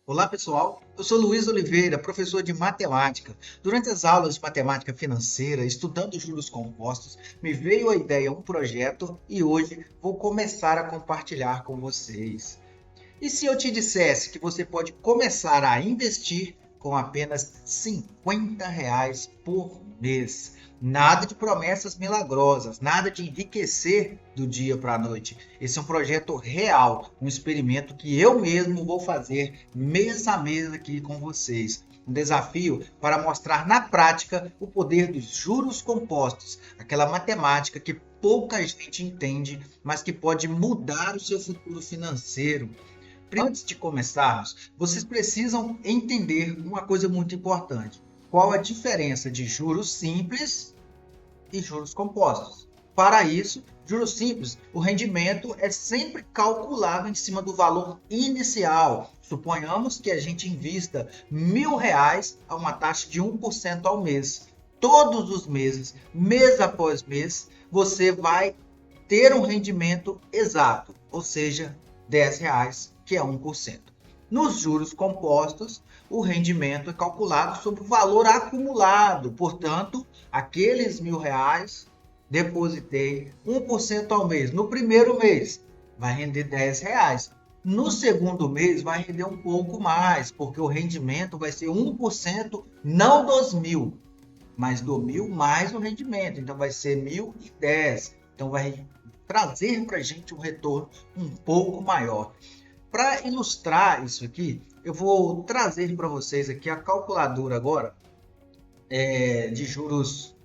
Olá, pessoal. Eu sou Luiz Oliveira, professor de matemática. Durante as aulas de matemática financeira, estudando juros compostos, me veio a ideia, um projeto, e hoje vou começar a compartilhar com vocês. E se eu te dissesse que você pode começar a investir com apenas R$ 50 por mês? Nada de promessas milagrosas, nada de enriquecer do dia para a noite. Esse é um projeto real, um experimento que eu mesmo vou fazer mês a mês aqui com vocês. Um desafio para mostrar na prática o poder dos juros compostos, aquela matemática que pouca gente entende, mas que pode mudar o seu futuro financeiro. Antes de começarmos, vocês precisam entender uma coisa muito importante. Qual a diferença de juros simples e juros compostos? Para isso, juros simples, o rendimento é sempre calculado em cima do valor inicial. Suponhamos que a gente invista R$ 1.000 a uma taxa de 1% ao mês. Todos os meses, mês após mês, você vai ter um rendimento exato, ou seja, R$ 10, que é 1%. Nos juros compostos, o rendimento é calculado sobre o valor acumulado. Portanto, aqueles R$ 1.000, depositei 1% ao mês. No primeiro mês, vai render R$ 10. No segundo mês, vai render um pouco mais, porque o rendimento vai ser 1%, não dos 1.000, mas do 1.000 mais o rendimento. Então, vai ser 1.010. Então, vai trazer para a gente um retorno um pouco maior. Para ilustrar isso aqui, eu vou trazer para vocês aqui a calculadora agora de juros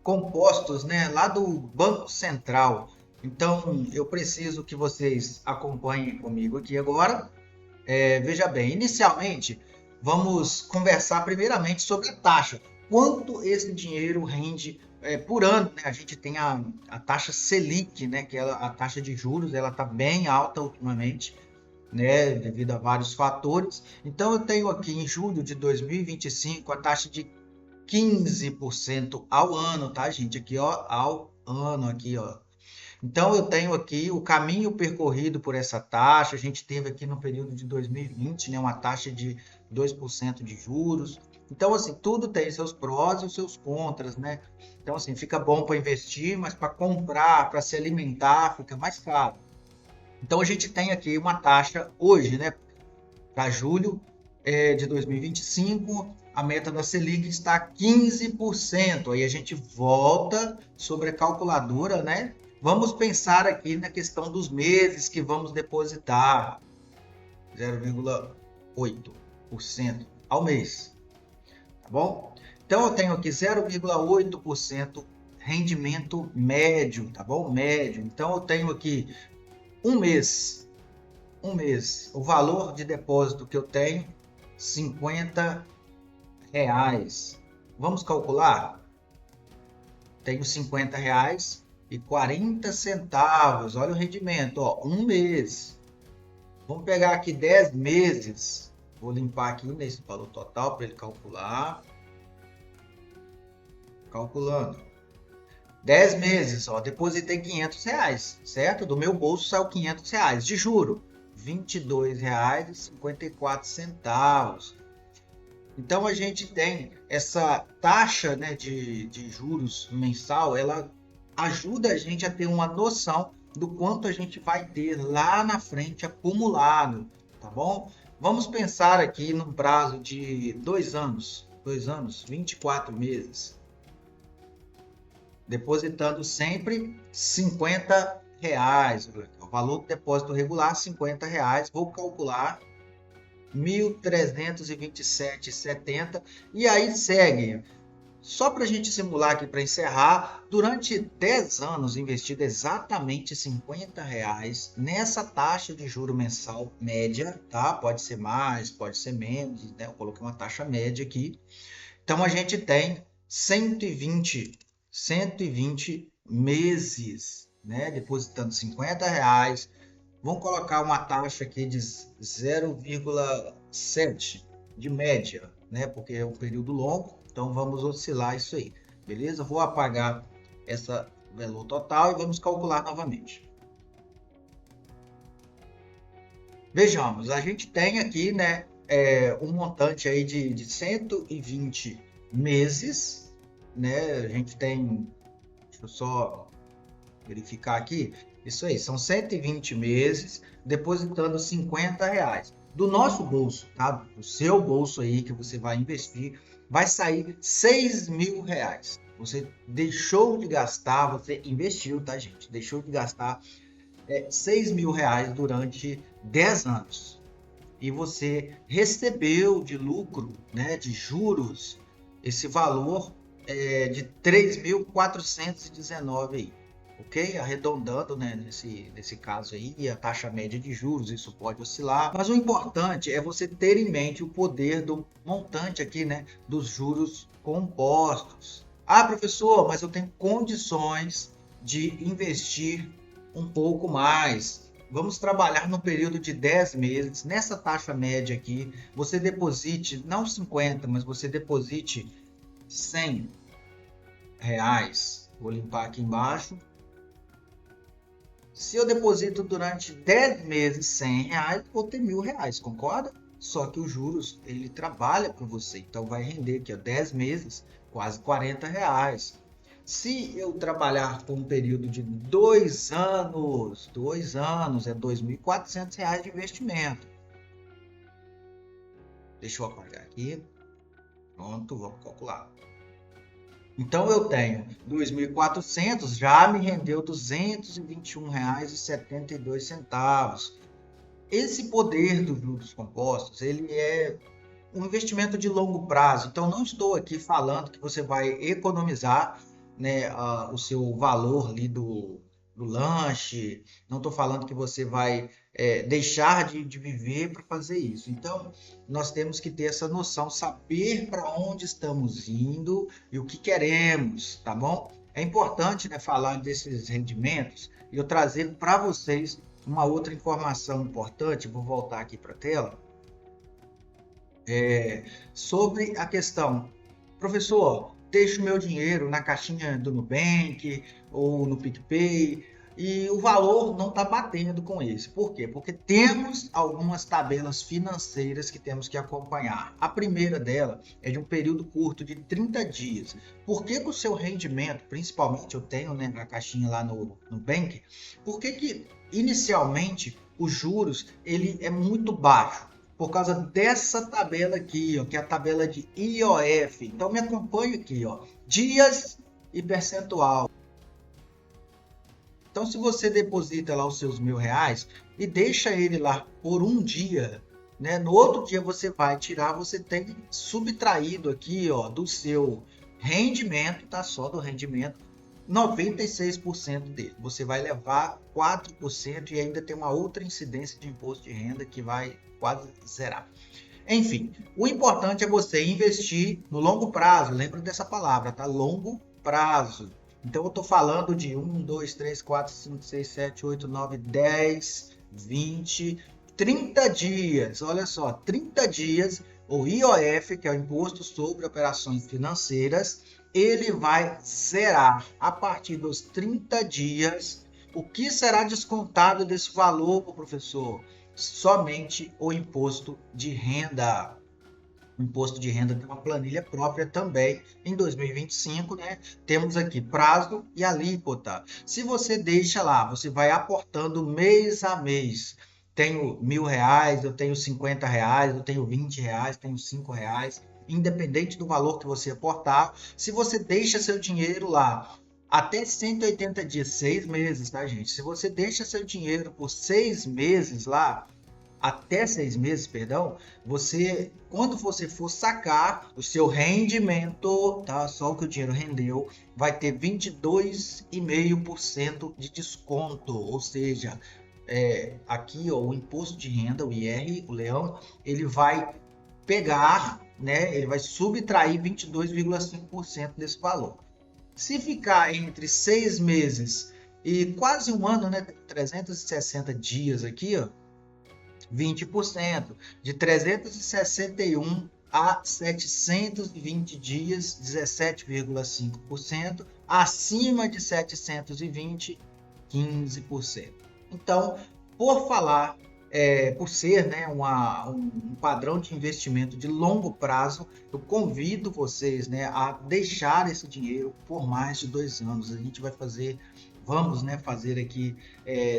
compostos, né, lá do Banco Central. Então, eu preciso que vocês acompanhem comigo aqui agora. Veja bem, inicialmente, vamos conversar primeiramente sobre a taxa. Quanto esse dinheiro rende por ano, né? A gente tem a taxa Selic, né? Que é a taxa de juros, ela está bem alta ultimamente, né? Devido a vários fatores. Então, eu tenho aqui em julho de 2025 a taxa de 15% ao ano, tá, gente? Aqui, ó, ao ano, aqui, ó. Então, eu tenho aqui o caminho percorrido por essa taxa. A gente teve aqui no período de 2020, né, uma taxa de 2% de juros. Então, assim, tudo tem seus prós e os seus contras, né? Então, assim, fica bom para investir, mas para comprar, para se alimentar, fica mais caro. Então, a gente tem aqui uma taxa hoje, né, para julho de 2025, a meta da Selic está a 15%. Aí a gente volta sobre a calculadora, né? Vamos pensar aqui na questão dos meses que vamos depositar, 0,8% ao mês, tá bom? Então eu tenho aqui 0,8% rendimento médio, tá bom? Médio. Então eu tenho aqui um mês, o valor de depósito que eu tenho, R$ 50. Vamos calcular? Tenho R$ 50,40. Olha o rendimento, ó, um mês. Vamos pegar aqui 10 meses. Vou limpar aqui nesse valor total para ele calcular. Calculando. 10 meses, ó, depositei R$ 500, certo? Do meu bolso saiu R$ 500 de juro. R$ 22,54. Então a gente tem essa taxa, né, de juros mensal, ela ajuda a gente a ter uma noção do quanto a gente vai ter lá na frente acumulado, tá bom? Vamos pensar aqui num prazo de 2 anos, 24 meses, depositando sempre R$ 50. O valor do depósito regular, R$ 50. Vou calcular 1.327,70 e aí segue. Só para a gente simular aqui para encerrar, durante 10 anos investido exatamente R$ 50 nessa taxa de juro mensal média, tá? Pode ser mais, pode ser menos, né? Eu coloquei uma taxa média aqui. Então a gente tem 120 meses, né? Depositando R$ 50. Vamos colocar uma taxa aqui de 0,7 de média, né? Porque é um período longo, então vamos oscilar isso aí, beleza? Vou apagar essa valor total e vamos calcular novamente. Vejamos, a gente tem aqui, né, um montante aí de 120 meses, né? A gente tem, deixa eu só verificar aqui, isso aí, são 120 meses, depositando R$ 50. Do nosso bolso, tá? Do seu bolso aí que você vai investir, vai sair R$ 6.000. Você deixou de gastar, você investiu, tá, gente? Deixou de gastar R$ 6.000 durante 10 anos. E você recebeu de lucro, né, de juros, esse valor de 3.419 aí, ok? Arredondando, né, nesse caso aí, a taxa média de juros, isso pode oscilar, mas o importante é você ter em mente o poder do montante aqui, né, dos juros compostos. Ah, professor, mas eu tenho condições de investir um pouco mais. Vamos trabalhar no período de 10 meses. Nessa taxa média aqui, você deposite, não 50, mas você deposite R$ 100. Vou limpar aqui embaixo. Se eu deposito durante 10 meses R$ 100, vou ter R$ 1.000, concorda? Só que os juros, ele trabalha para você. Então vai render aqui, ó, 10 meses, quase R$ 40. Se eu trabalhar por um período de 2 anos é R$ 2.400 de investimento. Deixa eu apagar aqui. Pronto, vamos calcular. Então eu tenho 2.400, já me rendeu R$ 221,72. Esse poder dos juros compostos, ele é um investimento de longo prazo. Então não estou aqui falando que você vai economizar, né, o seu valor ali do lanche. Não estou falando que você vai deixar de viver para fazer isso. Então, nós temos que ter essa noção, saber para onde estamos indo e o que queremos, tá bom? É importante, né, falar desses rendimentos e eu trazer para vocês uma outra informação importante. Vou voltar aqui para a tela. Sobre a questão, professor, deixo meu dinheiro na caixinha do Nubank ou no PicPay e o valor não está batendo com esse. Por quê? Porque temos algumas tabelas financeiras que temos que acompanhar. A primeira dela é de um período curto de 30 dias. Por que que o seu rendimento, principalmente eu tenho, né, na caixinha lá no Nubank, por que que inicialmente os juros ele é muito baixo? Por causa dessa tabela aqui, ó, que é a tabela de IOF. Então me acompanhe aqui, ó, dias e percentual. Então se você deposita lá os seus R$ 1.000 e deixa ele lá por um dia, né, no outro dia você vai tirar, você tem subtraído aqui, ó, do seu rendimento, tá, só do rendimento, 96% dele. Você vai levar 4% e ainda tem uma outra incidência de imposto de renda que vai quase zerar. Enfim, o importante é você investir no longo prazo. Lembra dessa palavra, tá? Longo prazo. Então eu estou falando de 1, 2, 3, 4, 5, 6, 7, 8, 9, 10, 20, 30 dias. Olha só, 30 dias, o IOF, que é o Imposto sobre Operações Financeiras, ele vai zerar a partir dos 30 dias. O que será descontado desse valor, professor? Somente o imposto de renda. O imposto de renda tem uma planilha própria também. Em 2025, né, temos aqui prazo e alíquota. Se você deixa lá, você vai aportando mês a mês. Tenho R$ 1.000, eu tenho R$ 50, eu tenho R$ 20, tenho R$ 5. Independente do valor que você aportar, se você deixa seu dinheiro lá até 180 dias, 6 meses, tá, gente? Se você deixa seu dinheiro por 6 meses lá, até 6 meses, perdão, você, quando você for sacar o seu rendimento, tá? Só o que o dinheiro rendeu, vai ter 22,5% de desconto. Ou seja, aqui, ó, o imposto de renda, o IR, o leão, ele vai pegar, né? Ele vai subtrair 22,5% desse valor. Se ficar entre 6 meses e quase um ano, né, 360 dias aqui, ó, 20%. De 361 a 720 dias, 17,5%. Acima de 720, 15%. Então, por falar por ser, né, um padrão de investimento de longo prazo, eu convido vocês, né, a deixar esse dinheiro por mais de 2 anos. Vamos, né, fazer aqui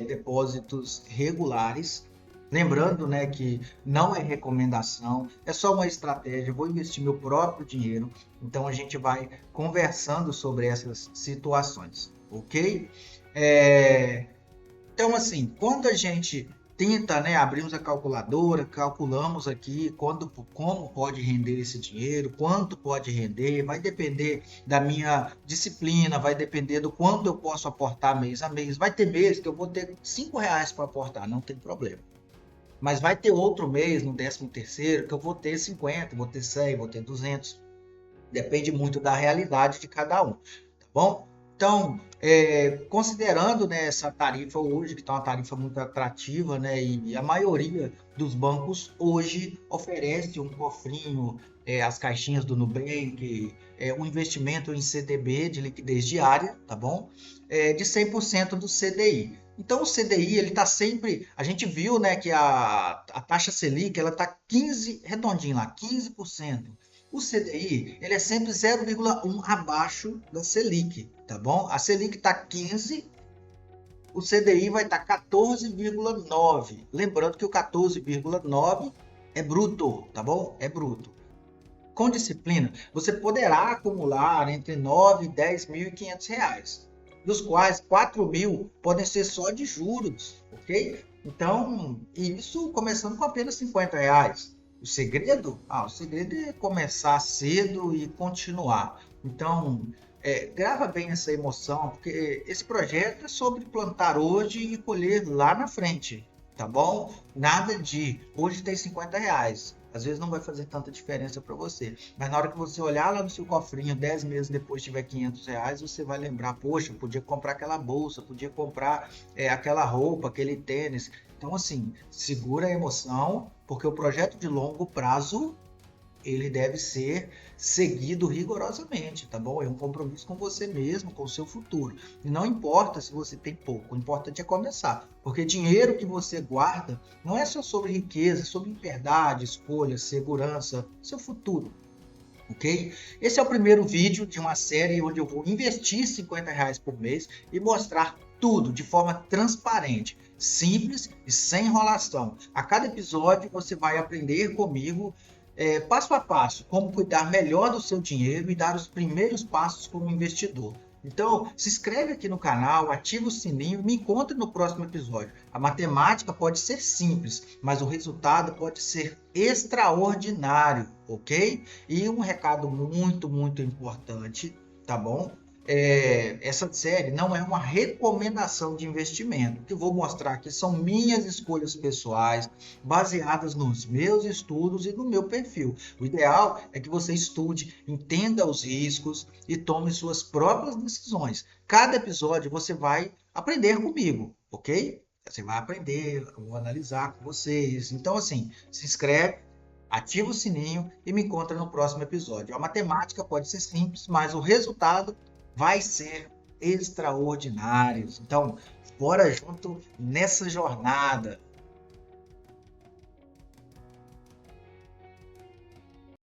depósitos regulares. Lembrando, né, que não é recomendação, é só uma estratégia. Eu vou investir meu próprio dinheiro, então a gente vai conversando sobre essas situações, ok? Então, assim, quando a gente tenta, né, abrimos a calculadora, calculamos aqui como pode render esse dinheiro, quanto pode render, vai depender da minha disciplina, vai depender do quanto eu posso aportar mês a mês. Vai ter mês que eu vou ter R$ 5 para aportar, não tem problema. Mas vai ter outro mês, no 13º, que eu vou ter 50, vou ter 100, vou ter 200. Depende muito da realidade de cada um, tá bom? Então, considerando, né, essa tarifa hoje, que está uma tarifa muito atrativa, né, e a maioria dos bancos hoje oferece um cofrinho, as caixinhas do Nubank, um investimento em CDB de liquidez diária, tá bom? De 100% do CDI. Então o CDI, ele está sempre, a gente viu, né, que a taxa Selic, ela está 15, redondinho lá, 15%. O CDI, ele é sempre 0,1 abaixo da Selic, tá bom? A Selic está 15, o CDI vai estar 14,9. Lembrando que o 14,9 é bruto, tá bom? É bruto. Com disciplina, você poderá acumular entre 9 e 10.500 reais, dos quais 4.000 podem ser só de juros, ok? Então, isso começando com apenas R$ 50. O segredo? O segredo é começar cedo e continuar. Então, grava bem essa emoção, porque esse projeto é sobre plantar hoje e colher lá na frente, tá bom? Nada de hoje tem R$ 50. Às vezes não vai fazer tanta diferença para você. Mas na hora que você olhar lá no seu cofrinho, 10 meses depois tiver R$ 500, você vai lembrar, poxa, eu podia comprar aquela bolsa, podia comprar aquela roupa, aquele tênis. Então, assim, segura a emoção, porque o projeto de longo prazo, ele deve ser seguido rigorosamente, tá bom? É um compromisso com você mesmo, com o seu futuro. E não importa se você tem pouco, o importante é começar. Porque dinheiro que você guarda não é só sobre riqueza, é sobre liberdade, escolha, segurança, seu futuro. Ok? Esse é o primeiro vídeo de uma série onde eu vou investir R$ 50 por mês e mostrar tudo de forma transparente, simples e sem enrolação. A cada episódio você vai aprender comigo passo a passo, como cuidar melhor do seu dinheiro e dar os primeiros passos como investidor. Então, se inscreve aqui no canal, ativa o sininho e me encontre no próximo episódio. A matemática pode ser simples, mas o resultado pode ser extraordinário, ok? E um recado muito, muito importante, tá bom? Essa série não é uma recomendação de investimento. O que eu vou mostrar aqui são minhas escolhas pessoais, baseadas nos meus estudos e no meu perfil. O ideal é que você estude, entenda os riscos e tome suas próprias decisões. Cada episódio você vai aprender comigo, ok? Você vai aprender, eu vou analisar com vocês. Então, assim, se inscreve, ativa o sininho e me encontra no próximo episódio. A matemática pode ser simples, mas o resultado vai ser extraordinário. Então, bora junto nessa jornada.